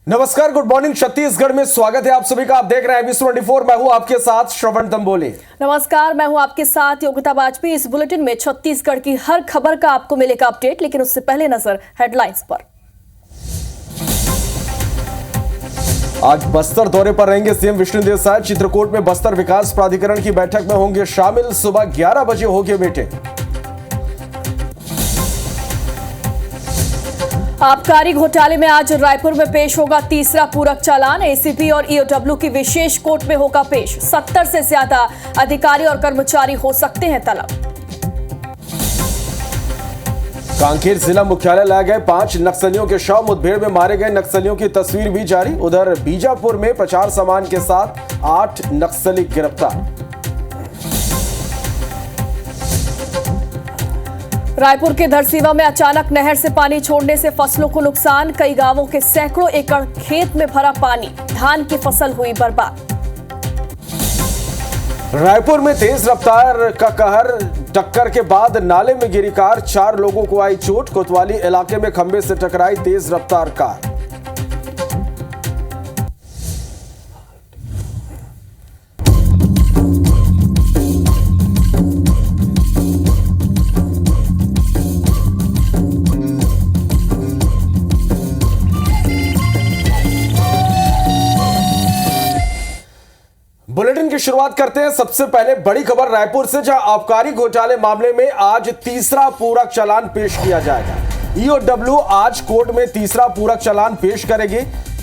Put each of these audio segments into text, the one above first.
नमस्कार, good morning. Chhattisgarh में स्वागत है आप सभी का। आप देख रहे हैं एबीसी24। मैं हूं आपके साथ श्रवण तंबोले। नमस्कार, मैं हूं आपके साथ योगिता वाजपेयी। इस बुलेटिन में छत्तीसगढ़ की हर खबर का आपको मिलेगा अपडेट, लेकिन उससे पहले नजर हेडलाइंस पर। आज बस्तर दौरे पर रहेंगे सीएम विष्णुदेव साय। चित्रकूट में बस्तर विकास प्राधिकरण की बैठक में होंगे शामिल। सुबह 11 बजे होगी मीटिंग। आबकारी घोटाले में आज रायपुर में पेश होगा तीसरा पूरक चालान। एसीपी और ईओडब्ल्यू की विशेष कोर्ट में होगा पेश। 70 से ज्यादा अधिकारी और कर्मचारी हो सकते हैं तलब। कांकेर जिला मुख्यालय लाए गए 5 नक्सलियों के शव। मुठभेड़ में मारे गए नक्सलियों की तस्वीर भी जारी। उधर बीजापुर में प्रचार सामान के साथ 8 नक्सली गिरफ्तार। रायपुर के धरसीवा में अचानक नहर से पानी छोड़ने से फसलों को नुकसान। कई गांवों के सैकड़ों एकड़ खेत में भरा पानी, धान की फसल हुई बर्बाद। रायपुर में तेज रफ्तार का कहर। टक्कर के बाद नाले में गिरी कार। 4 लोगों को आई चोट। कोतवाली इलाके में खंबे से टकराई तेज रफ्तार कार। बुलेटिन की शुरुआत करते हैं। सबसे पहले बड़ी खबर रायपुर से, जहां आबकारी घोटाले मामले में आज तीसरा पूरक चालान पेश किया जाएगा। ईओडब्ल्यू आज कोर्ट में तीसरा पूरक चालान पेश करेगी।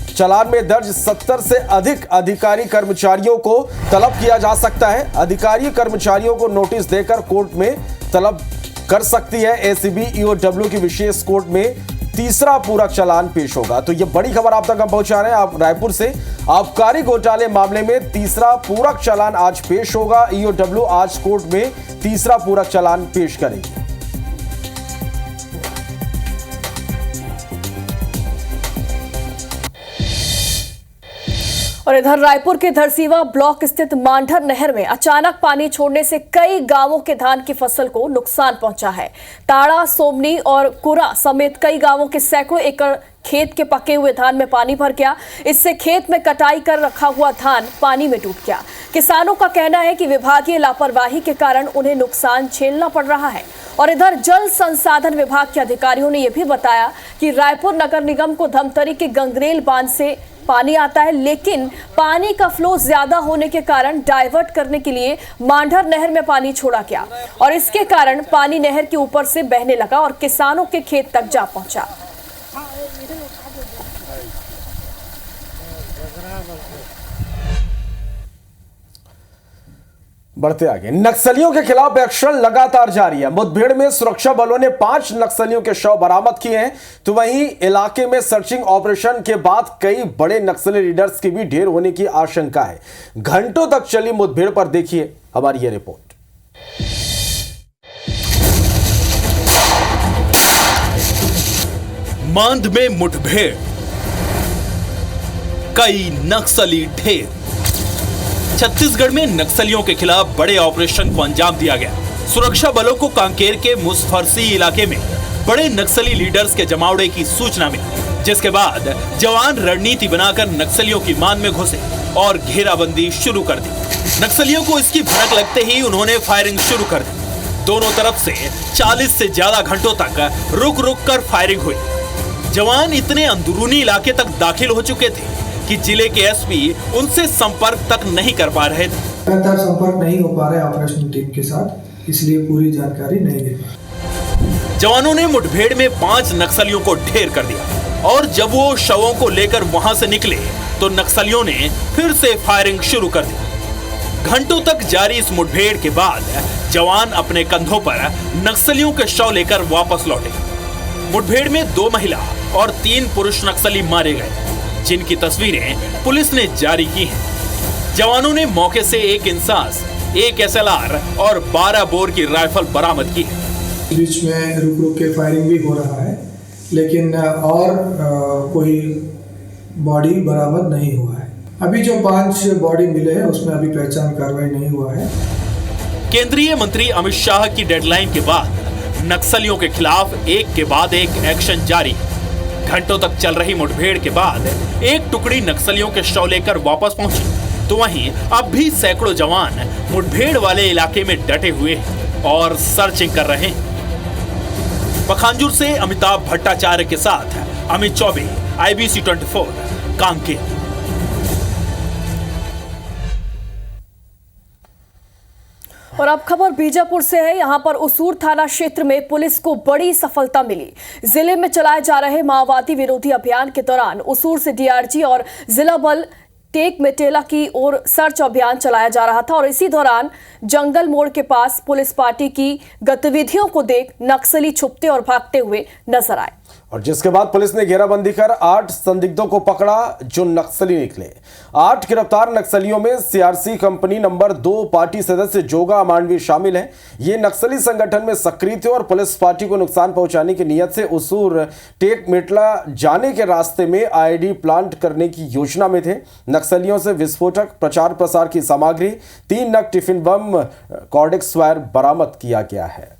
चालान में दर्ज 70 से अधिक अधिकारी कर्मचारियों को तलब किया जा सकता है। अधिकारी कर्मचारियों को नोटिस देकर कोर्ट में तलब कर सकती है एसीबी। ईओडब्ल्यू की विशेष कोर्ट में तीसरा पूरक चालान पेश होगा। तो ये बड़ी खबर आप तक हम पहुंचा रहे हैं आप रायपुर से। आबकारी घोटाले मामले में तीसरा पूरक चालान आज पेश होगा। ईओडब्ल्यू आज कोर्ट में तीसरा पूरक चालान पेश करेगी। और इधर रायपुर के धरसीवा ब्लॉक स्थित मांढर नहर में अचानक पानी छोड़ने से कई गांवों के धान की फसल को नुकसान पहुंचा है। ताड़ा, सोमनी और कुरा समेत कई गांवों के सैकड़ों एकड़ खेत के पके हुए धान में पानी भर गया। इससे खेत में कटाई कर रखा हुआ धान पानी में डूब गया। किसानों का कहना है कि विभागीय लापरवाही के कारण उन्हें नुकसान झेलना पड़ रहा है। और इधर जल संसाधन विभाग के अधिकारियों ने यह भी बताया कि रायपुर नगर निगम को धमतरी के गंगरेल बांध से पानी आता है, लेकिन पानी का फ्लो ज्यादा होने के कारण डाइवर्ट करने के लिए मांढर नहर में पानी छोड़ा गया और इसके कारण पानी नहर के ऊपर से बहने लगा और किसानों के खेत तक जा पहुंचा। बढ़ते आगे, नक्सलियों के खिलाफ एक्शन लगातार जारी है। मुठभेड़ में सुरक्षा बलों ने 5 नक्सलियों के शव बरामद किए हैं। तो वहीं इलाके में सर्चिंग ऑपरेशन के बाद कई बड़े नक्सली लीडर्स की भी ढेर होने की आशंका है। घंटों तक चली मुठभेड़ पर देखिए हमारी ये रिपोर्ट। मांद में मुठभेड़, कई नक्सली ढेर। छत्तीसगढ़ में नक्सलियों के खिलाफ बड़े ऑपरेशन को अंजाम दिया गया। सुरक्षा बलों को कांकेर के मुसफरसी इलाके में बड़े नक्सली लीडर्स के जमावड़े की सूचना मिली, जिसके बाद जवान रणनीति बनाकर नक्सलियों की मान में घुसे और घेराबंदी शुरू कर दी। नक्सलियों को इसकी भनक लगते ही उन्होंने फायरिंग शुरू कर दी। दोनों तरफ से 40 से ज्यादा घंटों तक रुक रुक कर फायरिंग हुई। जवान इतने अंदरूनी इलाके तक दाखिल हो चुके थे कि जिले के एसपी उनसे संपर्क तक नहीं कर पा रहे थे। लगातार संपर्क नहीं हो पा रहे ऑपरेशन टीम के साथ, इसलिए पूरी जानकारी नहीं दे पा। जवानों ने मुठभेड़ में 5 नक्सलियों को ढेर कर दिया और जब वो शवों को लेकर वहां से निकले तो नक्सलियों ने फिर से फायरिंग शुरू कर दी। घंटों तक जारी इस मुठभेड़ के बाद जवान अपने कंधों पर नक्सलियों के शव लेकर वापस लौटे। मुठभेड़ में 2 महिला और 3 पुरुष नक्सली मारे गए, जिनकी तस्वीरें पुलिस ने जारी की हैं। जवानों ने मौके से 1 इंसास, 1 SLR और 12 बोर की राइफल बरामद की है। बीच में रुक रुक के फायरिंग भी हो रहा है, लेकिन और कोई बॉडी बरामद नहीं हुआ है। अभी जो 5 बॉडी मिले हैं उसमें अभी पहचान कार्रवाई नहीं हुआ है। केंद्रीय मंत्री अमित शाह की डेडलाइन के बाद नक्सलियों के खिलाफ एक के बाद एक एक्शन जारी। घंटों तक चल रही मुठभेड़ के बाद एक टुकड़ी नक्सलियों के शव लेकर वापस पहुंची, तो वहीं अब भी सैकड़ों जवान मुठभेड़ वाले इलाके में डटे हुए हैं और सर्चिंग कर रहे हैं। पखांजूर से अमिताभ भट्टाचार्य के साथ अमित चौबे, IBC 24, कांकेर। और अब खबर बीजापुर से है। यहां पर उसूर थाना क्षेत्र में पुलिस को बड़ी सफलता मिली। जिले में चलाए जा रहे माओवादी विरोधी अभियान के दौरान उसूर से DRG और जिला बल टेक मेटेला की ओर सर्च अभियान चलाया जा रहा था और इसी दौरान जंगल मोड़ के पास पुलिस पार्टी की गतिविधियों को देख नक्सली छुपते और भागते हुए नजर आए और जिसके बाद पुलिस ने घेराबंदी कर 8 संदिग्धों को पकड़ा जो नक्सली निकले। 8 गिरफ्तार नक्सलियों में CRC कंपनी नंबर 2 पार्टी सदस्य जोगा मांडवी शामिल हैं। ये नक्सली संगठन में सक्रिय थे और पुलिस पार्टी को नुकसान पहुंचाने की नियत से उसूर टेक मेटला जाने के रास्ते में IED प्लांट करने की योजना में थे। नक्सलियों से विस्फोटक, प्रचार प्रसार की सामग्री, 3 नग टिफिन बम, कॉर्डेक्स वायर बरामद किया गया है।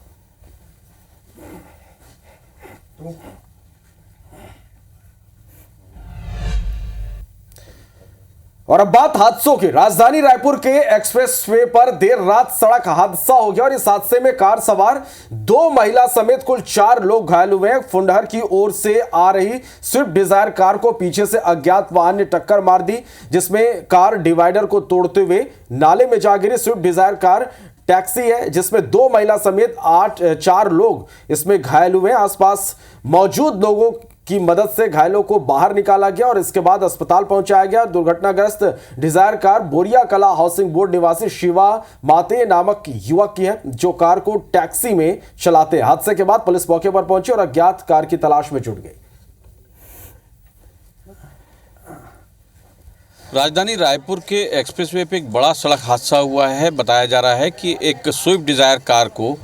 और अब बात हादसों की। राजधानी रायपुर के एक्सप्रेसवे पर देर रात सड़क हादसा हो गया और इस हादसे में कार सवार 2 महिला समेत कुल 4 लोग घायल हुए हैं। फुंडहर की ओर से आ रही स्विफ्ट डिजायर कार को पीछे से अज्ञात वाहन ने टक्कर मार दी, जिसमें कार डिवाइडर को तोड़ते हुए नाले में जा गिरी। स्विफ्ट डिजायर कार टैक्सी है जिसमें 2 महिला समेत 4 लोग इसमें घायल हुए हैं। आसपास मौजूद लोगों की मदद से घायलों को बाहर निकाला गया और इसके बाद अस्पताल पहुंचाया गया। दुर्घटनाग्रस्त डिजायर कार बोरिया कला हाउसिंग बोर्ड निवासी शिवा माते नामक युवक की है जो कार को टैक्सी में चलाते। हादसे के बाद पुलिस मौके पर पहुंची और अज्ञात कार की तलाश में जुट गई। राजधानी रायपुर के एक्सप्रेसवे पे एक बड़ा सड़क हादसा हुआ है। बताया जा रहा है कि एक स्विफ्ट डिजायर कार को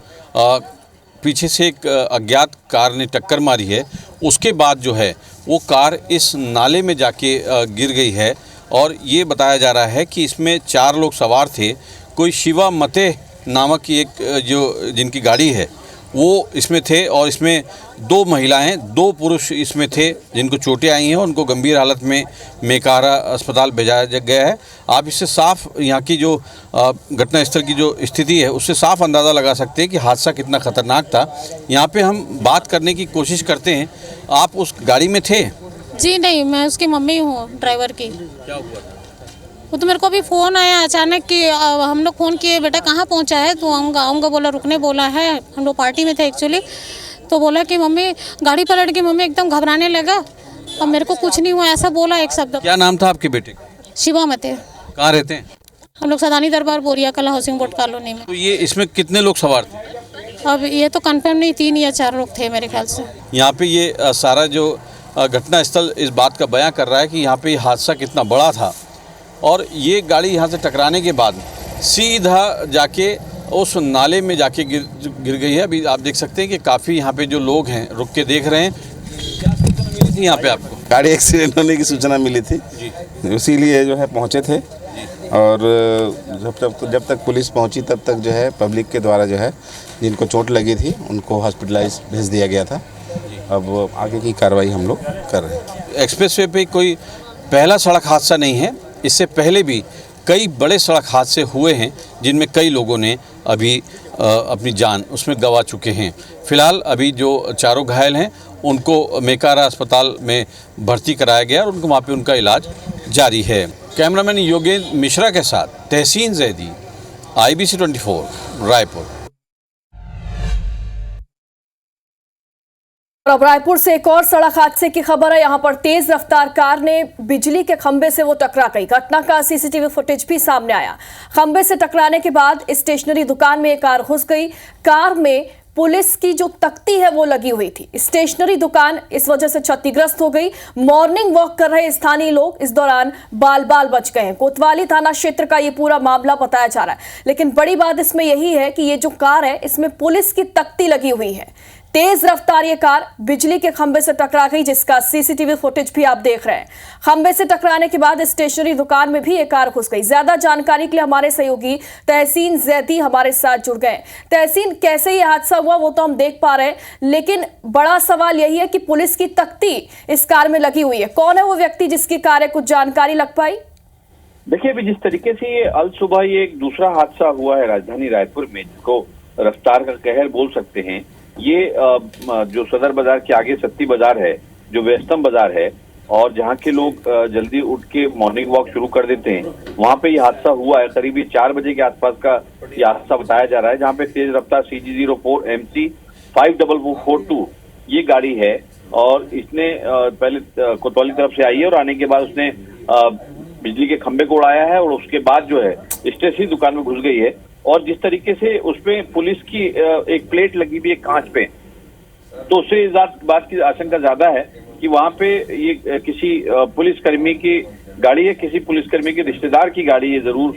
पीछे से एक अज्ञात कार ने टक्कर मारी है। उसके बाद जो है वो कार इस नाले में जाके गिर गई है और ये बताया जा रहा है कि इसमें 4 लोग सवार थे। कोई शिवा मते नामक की एक जो जिनकी गाड़ी है वो इसमें थे और इसमें 2 महिलाएं, 2 पुरुष इसमें थे जिनको चोटें आई हैं। उनको गंभीर हालत में मेकाहारा अस्पताल भेजा गया है। आप इससे साफ यहाँ की जो घटनास्थल की जो स्थिति है उससे साफ अंदाज़ा लगा सकते हैं कि हादसा कितना ख़तरनाक था। यहाँ पे हम बात करने की कोशिश करते हैं। आप उस गाड़ी में थे? जी नहीं, मैं उसकी मम्मी हूँ, ड्राइवर की। क्या हुआ था? वो तो मेरे को भी फ़ोन आया अचानक कि हम लोग फ़ोन किए, बेटा कहाँ पहुँचा है? तो आऊँगा बोला, रुकने बोला है। हम लोग पार्टी में थे एक्चुअली। तो बोला कि मम्मी गाड़ी पलट गई। मम्मी एकदम घबराने लगा और मेरे को कुछ नहीं हुआ ऐसा बोला एक शब्द। क्या नाम था आपके बेटे का? शिवा मते। कहाँ रहते हैं? हम लोग सदानी दरबार बोरिया कला हाउसिंग बोर्ड कॉलोनी में। तो ये इसमें कितने लोग सवार थे? अब ये तो कंफर्म नहीं, 3 या 4 लोग थे मेरे ख्याल से। यहाँ पे ये सारा जो घटना स्थल इस बात का बयां कर रहा है कि यहाँ पे हादसा कितना बड़ा था और ये गाड़ी यहाँ से टकराने के बाद सीधा जाके उस नाले में जाके गिर गई है। अभी आप देख सकते हैं कि काफ़ी यहाँ पे जो लोग हैं रुक के देख रहे हैं। क्या सूचना मिली थी यहाँ पे आपको? गाड़ी एक्सीडेंट होने की सूचना मिली थी, इसीलिए जो है पहुँचे थे और जब तक पुलिस पहुँची तब तक जो है पब्लिक के द्वारा जो है जिनको चोट लगी थी उनको हॉस्पिटलाइज भेज दिया गया था। अब आगे की कार्रवाई हम लोग कर रहे हैं। एक्सप्रेसवे पे कोई पहला सड़क हादसा नहीं है। इससे पहले भी कई बड़े सड़क हादसे हुए हैं जिनमें कई लोगों ने अभी अपनी जान उसमें गंवा चुके हैं। फिलहाल अभी जो 4 घायल हैं उनको मेकाहारा अस्पताल में भर्ती कराया गया और उनको वहाँ पे उनका इलाज जारी है। कैमरामैन योगेंद्र मिश्रा के साथ तहसीन जैदी, IBC 24, रायपुर। अब रायपुर से एक और सड़क हादसे की खबर है। यहां पर तेज रफ्तार कार ने बिजली के खंबे से वो टकरा गई। घटना का CCTV फुटेज भी सामने आया। खंबे से टकराने के बाद स्टेशनरी दुकान में एक कार घुस गई। कार में पुलिस की जो तख्ती है वो लगी हुई थी। स्टेशनरी दुकान इस वजह से क्षतिग्रस्त हो गई। मॉर्निंग वॉक कर रहे स्थानीय लोग इस दौरान बाल बाल बच गए हैं। कोतवाली थाना क्षेत्र का ये पूरा मामला बताया जा रहा है। लेकिन बड़ी बात इसमें यही है कि ये जो कार है इसमें पुलिस की तख्ती लगी हुई है। तेज रफ्तार ये कार बिजली के खंबे से टकरा गई जिसका CCTV फुटेज भी आप देख रहे हैं। खंबे से टकराने के बाद स्टेशनरी दुकान में भी ये कार घुस गई। ज्यादा जानकारी के लिए हमारे सहयोगी तहसीन जैदी हमारे साथ जुड़ गए। तहसीन, कैसे ये हादसा हुआ वो तो हम देख पा रहे हैं, लेकिन बड़ा सवाल यही है कि पुलिस की तख्ती इस कार में लगी हुई है। कौन है वो व्यक्ति जिसकी कार है, कुछ जानकारी लग पाई? देखिए, अभी जिस तरीके से ये अल सुबह ये एक दूसरा हादसा हुआ है राजधानी रायपुर में, जिसको रफ्तार का कहर बोल सकते हैं। ये जो सदर बाजार के आगे सत्ती बाजार है, जो व्यस्तम बाजार है, और जहाँ के लोग जल्दी उठ के मॉर्निंग वॉक शुरू कर देते हैं, वहाँ पे ये हादसा हुआ है। करीब 4 बजे के आसपास का ये हादसा बताया जा रहा है, जहाँ पे तेज रफ्तार CG04 MC 54442 ये गाड़ी है, और इसने पहले कोतवाली तरफ से आई है और आने के बाद उसने बिजली के खंभे को उड़ाया है, और उसके बाद जो है स्टेशनरी दुकान में घुस गई है। और जिस तरीके से उसमें पुलिस की एक प्लेट लगी हुई है कांच पे, तो उससे इस बात की आशंका ज्यादा है कि वहां पे ये किसी पुलिसकर्मी की गाड़ी है, किसी पुलिसकर्मी के रिश्तेदार की गाड़ी ये जरूर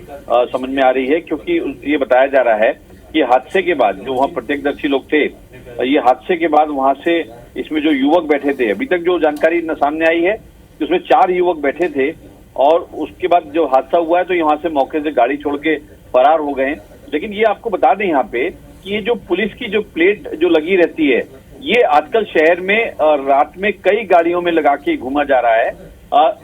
समझ में आ रही है, क्योंकि ये बताया जा रहा है कि हादसे के बाद जो वहाँ प्रत्यक्षदर्शी लोग थे, ये हादसे के बाद वहां से इसमें जो युवक बैठे थे, अभी तक जो जानकारी सामने आई है कि उसमें 4 युवक बैठे थे, और उसके बाद जो हादसा हुआ है तो यहाँ से मौके से गाड़ी छोड़ के फरार हो गए। लेकिन ये आपको बता दें यहाँ पे कि ये जो पुलिस की जो प्लेट जो लगी रहती है, ये आजकल शहर में रात में कई गाड़ियों में लगा के घूमा जा रहा है।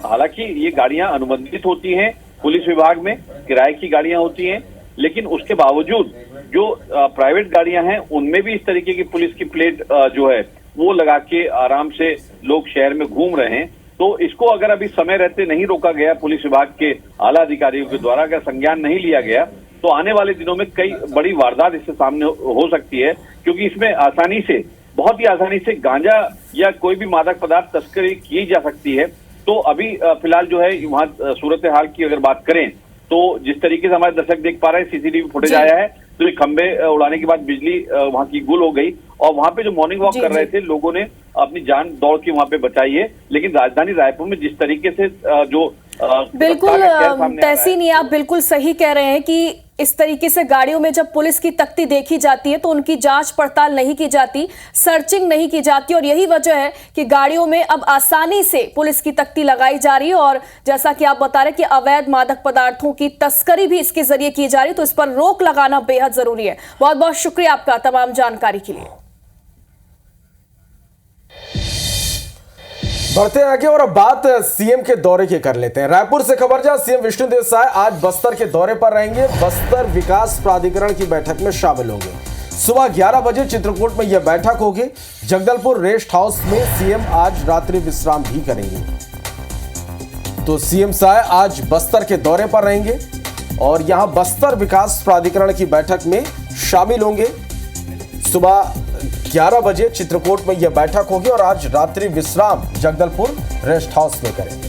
हालांकि ये गाड़ियां अनुबंधित होती हैं पुलिस विभाग में, किराए की गाड़ियां होती हैं, लेकिन उसके बावजूद जो प्राइवेट गाड़ियां हैं उनमें भी इस तरीके की पुलिस की प्लेट जो है वो लगा के आराम से लोग शहर में घूम रहे हैं। तो इसको अगर अभी समय रहते नहीं रोका गया पुलिस विभाग के आला अधिकारियों के द्वारा, अगर संज्ञान नहीं लिया गया, तो आने वाले दिनों में कई बड़ी वारदात इससे सामने हो सकती है, क्योंकि इसमें आसानी से, बहुत ही आसानी से गांजा या कोई भी मादक पदार्थ तस्करी की जा सकती है। तो अभी फिलहाल जो है वहाँ सूरत हाल की अगर बात करें, तो जिस तरीके से हमारे दर्शक देख पा रहे हैं, CCTV फुटेज आया है, तो ये खंबे उड़ाने के बाद बिजली वहाँ की गुल हो गई, और वहाँ पे जो मॉर्निंग वॉक कर रहे थे लोगों ने अपनी जान दौड़ के वहाँ पे बचाई है। लेकिन राजधानी रायपुर में जिस तरीके से जो बिल्कुल तहसीन, ये आप बिल्कुल सही कह रहे हैं कि इस तरीके से गाड़ियों में जब पुलिस की तख्ती देखी जाती है तो उनकी जांच पड़ताल नहीं की जाती, सर्चिंग नहीं की जाती, और यही वजह है कि गाड़ियों में अब आसानी से पुलिस की तख्ती लगाई जा रही है। और जैसा कि आप बता रहे हैं कि अवैध मादक पदार्थों की तस्करी भी इसके जरिए की जा रही है, तो इस पर रोक लगाना बेहद जरूरी है। बहुत बहुत शुक्रिया आपका तमाम जानकारी के लिए। बढ़ते आगे और अब बात सीएम के दौरे की कर लेते हैं। रायपुर से खबर जहां सीएम विष्णुदेव साय आज बस्तर के दौरे पर रहेंगे। बस्तर विकास प्राधिकरण की बैठक में शामिल होंगे। सुबह 11 बजे चित्रकूट में यह बैठक होगी। जगदलपुर रेस्ट हाउस में सीएम आज रात्रि विश्राम भी करेंगे। तो सीएम साय आज बस्तर के दौरे पर रहेंगे और यहां बस्तर विकास प्राधिकरण की बैठक में शामिल होंगे। सुबह 11 बजे चित्रकूट में यह बैठक होगी और आज रात्रि विश्राम जगदलपुर रेस्ट हाउस में करेंगे।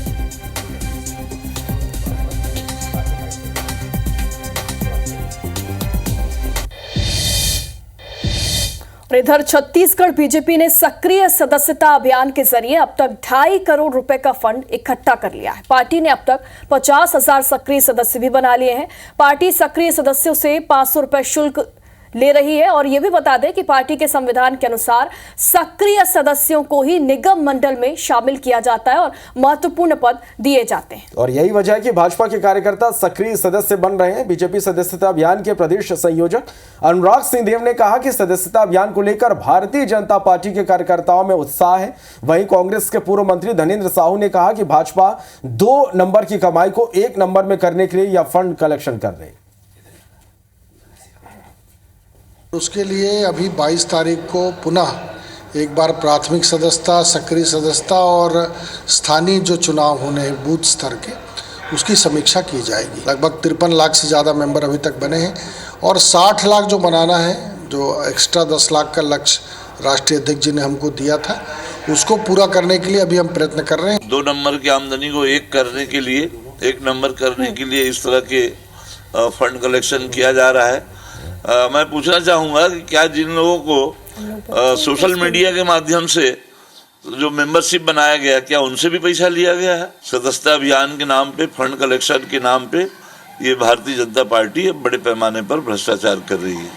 इधर छत्तीसगढ़ बीजेपी ने सक्रिय सदस्यता अभियान के जरिए अब तक 2.5 करोड़ रुपए का फंड इकट्ठा कर लिया है। पार्टी ने अब तक 50,000 सक्रिय सदस्य भी बना लिए हैं। पार्टी सक्रिय सदस्यों से 500 रुपए शुल्क ले रही है और यह भी बता दें कि पार्टी के संविधान के अनुसार सक्रिय सदस्यों को ही निगम मंडल में शामिल किया जाता है और महत्वपूर्ण पद दिए जाते हैं। और यही वजह है कि भाजपा के कार्यकर्ता सक्रिय सदस्य बन रहे हैं। बीजेपी सदस्यता अभियान के प्रदेश संयोजक अनुराग सिंहदेव ने कहा कि सदस्यता अभियान को लेकर भारतीय जनता पार्टी के कार्यकर्ताओं में उत्साह है। वहीं कांग्रेस के पूर्व मंत्री धनेंद्र साहू ने कहा कि भाजपा 2 नंबर की कमाई को 1 नंबर में करने के लिए यह फंड कलेक्शन कर रही है। उसके लिए अभी 22 तारीख को पुनः एक बार प्राथमिक सदस्यता, सक्रिय सदस्यता और स्थानीय जो चुनाव होने हैं बूथ स्तर के, उसकी समीक्षा की जाएगी। लगभग 53 लाख से ज़्यादा मेंबर अभी तक बने हैं और 60 लाख जो बनाना है, जो एक्स्ट्रा 10 लाख का लक्ष्य राष्ट्रीय अध्यक्ष जी ने हमको दिया था, उसको पूरा करने के लिए अभी हम प्रयत्न कर रहे हैं। 2 नंबर की आमदनी को 1 करने के लिए, 1 नंबर करने के लिए इस तरह के फंड कलेक्शन किया जा रहा है। मैं पूछना चाहूँगा कि क्या जिन लोगों को सोशल मीडिया के माध्यम से जो मेंबरशिप बनाया गया, क्या उनसे भी पैसा लिया गया है? सदस्यता अभियान के नाम पे, फंड कलेक्शन के नाम पे ये भारतीय जनता पार्टी बड़े पैमाने पर भ्रष्टाचार कर रही है।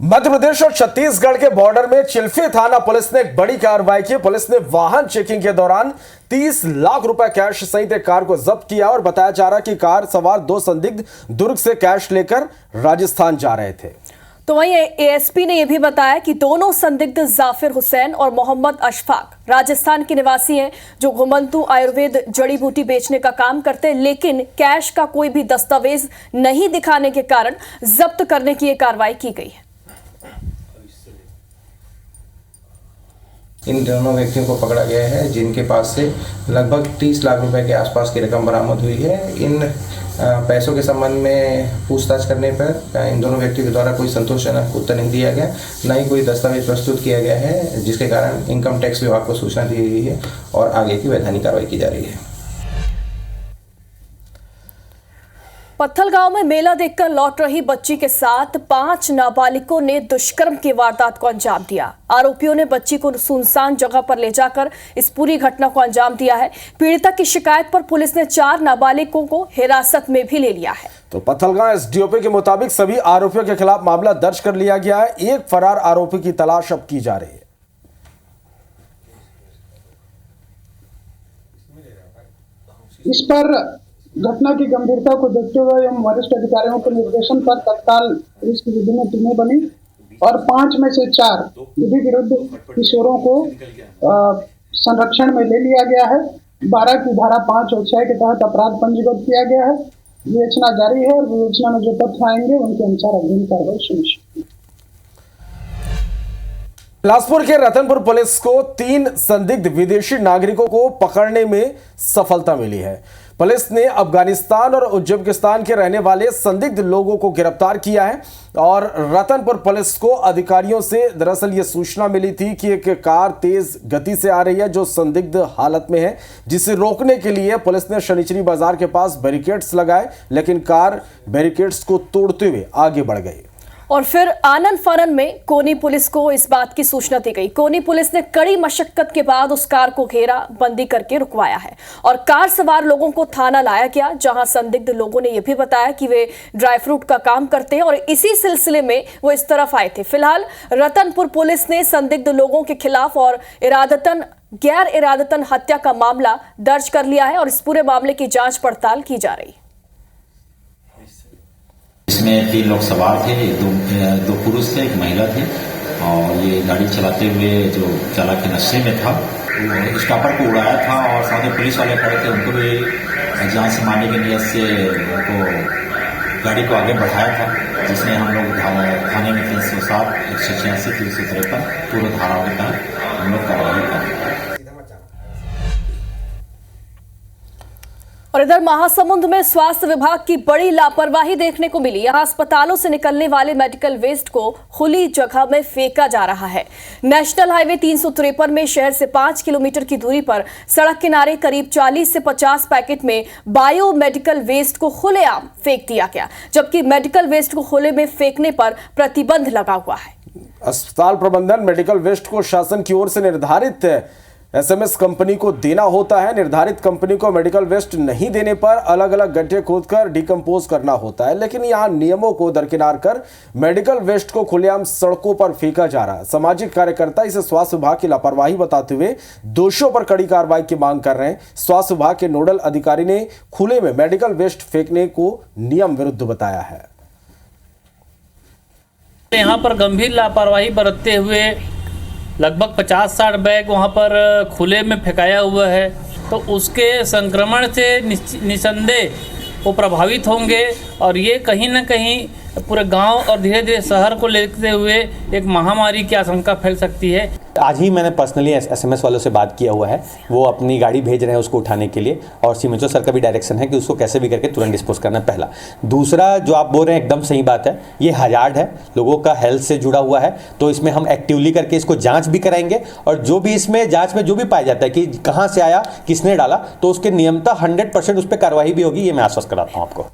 मध्य प्रदेश और छत्तीसगढ़ के बॉर्डर में चिल्फी थाना पुलिस ने एक बड़ी कार्रवाई की। पुलिस ने वाहन चेकिंग के दौरान 30 लाख रुपए कैश सहित एक कार को जब्त किया और बताया जा रहा कि कार सवार 2 संदिग्ध दुर्ग से कैश लेकर राजस्थान जा रहे थे। तो वहीं एएसपी ने यह भी बताया कि दोनों संदिग्ध जाफिर हुसैन और मोहम्मद अशफाक राजस्थान के निवासी हैं, जो घुमंतु आयुर्वेद जड़ी बूटी बेचने का काम करते हैं, लेकिन कैश का कोई भी दस्तावेज नहीं दिखाने के कारण जब्त करने की यह कार्रवाई की गई है। इन दोनों व्यक्तियों को पकड़ा गया है, जिनके पास से लगभग 30 लाख रुपए के आसपास की रकम बरामद हुई है। इन पैसों के संबंध में पूछताछ करने पर इन दोनों व्यक्तियों के द्वारा कोई संतोषजनक उत्तर नहीं दिया गया, न ही कोई दस्तावेज प्रस्तुत किया गया है, जिसके कारण इनकम टैक्स विभाग को सूचना दी गई है और आगे की वैधानिक कार्रवाई की जा रही है। पत्थलगांव में मेला देखकर लौट रही बच्ची के साथ 5 नाबालिगों ने दुष्कर्म की वारदात को अंजाम दिया। आरोपियों ने बच्ची को सुनसान जगह पर ले जाकर इस पूरी घटना को अंजाम दिया है। पीड़िता की शिकायत पर पुलिस ने 4 नाबालिगों को हिरासत में भी ले लिया है। तो पत्थलगांव एसडीओपी के मुताबिक सभी आरोपियों के खिलाफ मामला दर्ज कर लिया गया है। एक फरार आरोपी की तलाश अब की जा रही है। इस पर घटना की गंभीरता को देखते हुए एवं वरिष्ठ अधिकारियों के निर्देशन पर तत्काल पुलिस की विभिन्न टीमें बनी और 5 में से 4 विधि विरुद्ध किशोरों को संरक्षण में ले लिया गया है। 12 की धारा 5 और 6 के तहत अपराध पंजीबद्ध किया गया है। विवेचना जारी है और विवेचना में जो तथ्य आएंगे उनके अनुसार अग्रिम कार्रवाई सुनिश्चित। बिलासपुर के रतनपुर पुलिस को 3 संदिग्ध विदेशी नागरिकों को पकड़ने में सफलता मिली है। पुलिस ने अफगानिस्तान और उज्बेकिस्तान के रहने वाले संदिग्ध लोगों को गिरफ्तार किया है और रतनपुर पुलिस को अधिकारियों से दरअसल ये सूचना मिली थी कि एक कार तेज गति से आ रही है जो संदिग्ध हालत में है, जिसे रोकने के लिए पुलिस ने शनिचरी बाजार के पास बैरिकेड्स लगाए, लेकिन कार बैरिकेड्स को तोड़ते हुए आगे बढ़ गई। और फिर आनंद फानन में कोनी पुलिस को इस बात की सूचना दी गई। कोनी पुलिस ने कड़ी मशक्कत के बाद उस कार को घेरा बंदी करके रुकवाया है और कार सवार लोगों को थाना लाया गया, जहां संदिग्ध लोगों ने यह भी बताया कि वे ड्राई फ्रूट का काम करते हैं और इसी सिलसिले में वो इस तरफ आए थे। फिलहाल रतनपुर पुलिस ने संदिग्ध लोगों के खिलाफ और गैर इरादतन हत्या का मामला दर्ज कर लिया है और इस पूरे मामले की जांच पड़ताल की जा रही है। इसमें 3 लोग सवार थे, 2 पुरुष थे, 1 महिला थी और ये गाड़ी चलाते हुए जो चालक के नशे में था वो स्टॉपर को उड़ाया था और साथ में पुलिस वाले खड़े थे, उनको भी जान से मारने की नियत से उनको गाड़ी को आगे बढ़ाया था, जिसमें हम लोग थाने में 307, 186, 353 पूरे धाराओं के तहत हम लोग कार्रवाई कर। और इधर महासमुंद में स्वास्थ्य विभाग की बड़ी लापरवाही देखने को मिली। यहां अस्पतालों से निकलने वाले मेडिकल वेस्ट को खुली जगह में फेंका जा रहा है। नेशनल हाईवे 353 में शहर से 5 किलोमीटर की दूरी पर सड़क किनारे करीब 40 से 50 पैकेट में बायो मेडिकल वेस्ट को खुलेआम फेंक दिया गया, जबकि मेडिकल वेस्ट को खुले में फेंकने पर प्रतिबंध लगा हुआ है। अस्पताल प्रबंधन मेडिकल वेस्ट को शासन की ओर से निर्धारित एसएमएस कंपनी को देना होता है। निर्धारित कंपनी को मेडिकल वेस्ट नहीं देने पर अलग अलग गड्ढे खोदकर डिकम्पोज करना होता है, लेकिन यहां नियमों को दरकिनार कर मेडिकल वेस्ट को खुलेआम सड़कों पर फेंका जा रहा है। सामाजिक कार्यकर्ता इसे स्वास्थ्य विभाग की लापरवाही बताते हुए दोषियों पर कड़ी कार्रवाई की मांग कर रहे हैं। स्वास्थ्य विभाग के नोडल अधिकारी ने खुले में मेडिकल वेस्ट फेंकने को नियम विरुद्ध बताया है। यहाँ पर गंभीर लापरवाही बरतते हुए लगभग 50-60 बैग वहाँ पर खुले में फेंकाया हुआ है, तो उसके संक्रमण से निसंदेह वो प्रभावित होंगे और ये कहीं ना कहीं पूरे गांव और धीरे धीरे शहर को लेते हुए एक महामारी की आशंका फैल सकती है। आज ही मैंने पर्सनली एसएमएस वालों से बात किया हुआ है, वो अपनी गाड़ी भेज रहे हैं उसको उठाने के लिए और सीएमएचओ सर का भी डायरेक्शन है कि उसको कैसे भी करके तुरंत डिस्पोज करना। पहला। दूसरा, जो आप बोल रहे हैं एकदम सही बात है, ये हजार्ड है, लोगों का हेल्थ से जुड़ा हुआ है, तो इसमें हम एक्टिवली करके इसको जाँच भी कराएंगे और जो भी इसमें जाँच में जो भी पाया जाता है कि कहाँ से आया, किसने डाला, तो उसके नियमतः 100% उस पर कार्रवाई भी होगी, ये मैं आश्वस्त कराता हूँ आपको।